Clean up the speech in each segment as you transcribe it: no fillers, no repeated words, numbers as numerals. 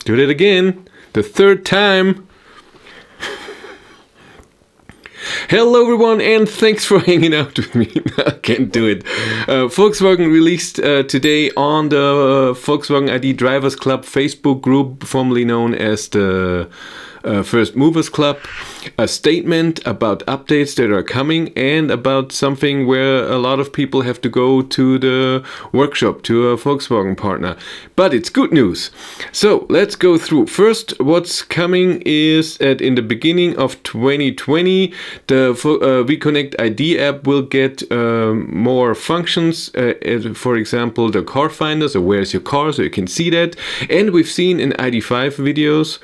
Do that again. The third time. Hello everyone, and thanks for hanging out with me. I can't do it. Volkswagen released today on the Volkswagen ID Drivers Club Facebook group, formerly known as the First Movers Club, a statement about updates that are coming and about something where a lot of people have to go to the workshop, to a Volkswagen partner. But it's good news. So let's go through. First, what's coming is that in the beginning of 2020, the VConnect ID app will get more functions. For example, the car finder, so where's your car, so you can see that. And we've seen in ID.5 videos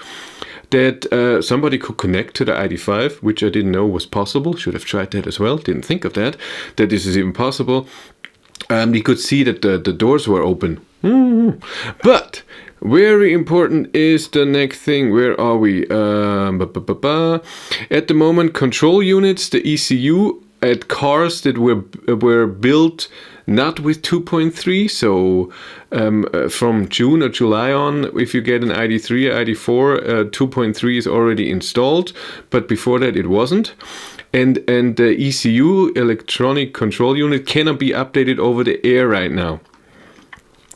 that somebody could connect to the ID.5, which I didn't know was possible. Should have tried that as well. Didn't think of that this is even possible. We could see that the doors were open. But very important is the next thing. Where are we? At the moment, control units, the ECU at cars that were built not with 2.3, so from June or July on, if you get an ID.3 or ID.4, 2.3 is already installed, but before that it wasn't. And the ECU, electronic control unit, cannot be updated over the air right now.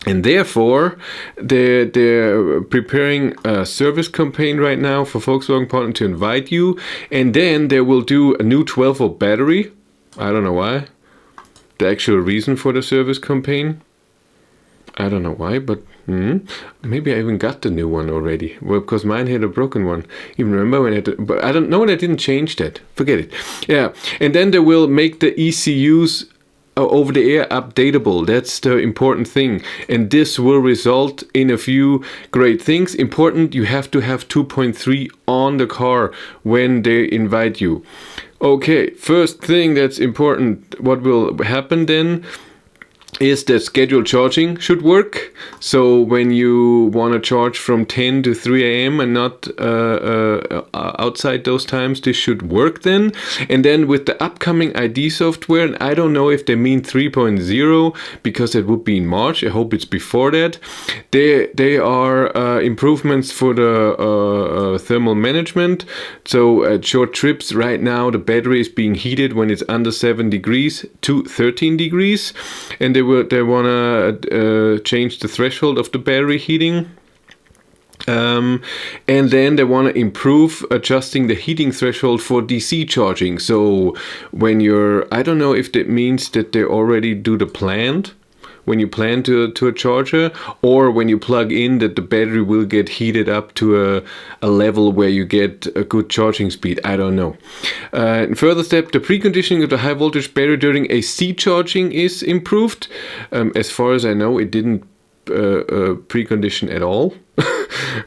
And therefore, they're preparing a service campaign right now for Volkswagen partner to invite you, and then they will do a new 12-volt battery. I don't know why. The actual reason for the service campaign, I don't know why, but maybe I even got the new one already. Well, because mine had a broken one. Even remember when I had to, but I don't know when I didn't change that. Forget it. Yeah, and then they will make the ECUs over the air updatable. That's the important thing, and this will result in a few great things. Important, you have to have 2.3 on the car when they invite you. Okay, first thing that's important, what will happen then is that scheduled charging should work. So when you want to charge from 10 to 3 a.m. and not outside those times, this should work then. And then with the upcoming ID software, and I don't know if they mean 3.0 because it would be in March. I hope it's before that. They are improvements for the thermal management. So at short trips right now, the battery is being heated when it's under 7 degrees to 13 degrees. And they want to change the threshold of the battery heating. And then they want to improve adjusting the heating threshold for DC charging. So when I don't know if that means that they already do the planned, when you plan to a charger, or when you plug in that the battery will get heated up to a level where you get a good charging speed. I don't know. In further step, the preconditioning of the high voltage battery during AC charging is improved. As far as I know, it didn't precondition at all.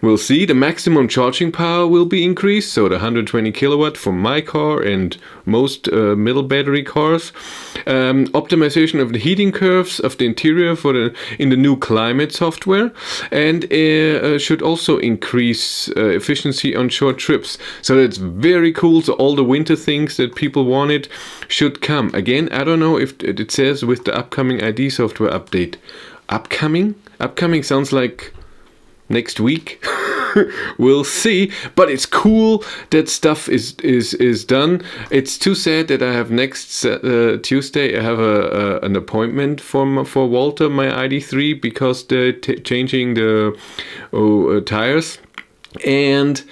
We'll see. The maximum charging power will be increased, so the 120 kilowatt for my car and most middle battery cars. Optimization of the heating curves of the interior in the new climate software, and should also increase efficiency on short trips. So that's very cool. So all the winter things that people wanted should come. Again, I don't know if it says with the upcoming ID software update. Upcoming? Upcoming sounds like next week. We'll see, but it's cool that stuff is done. It's too sad that I have next Tuesday I have an appointment for Walter, my ID.3, because they're changing the tires, and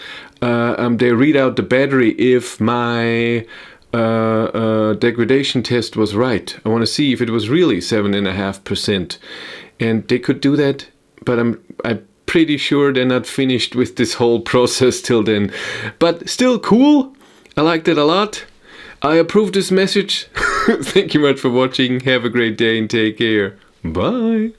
they read out the battery if my degradation test was right. I want to see if it was really 7.5%, and they could do that, but I'm pretty sure they're not finished with this whole process till then. But still cool. I liked it a lot. I approve this message. Thank you much for watching. Have a great day and take care. Bye.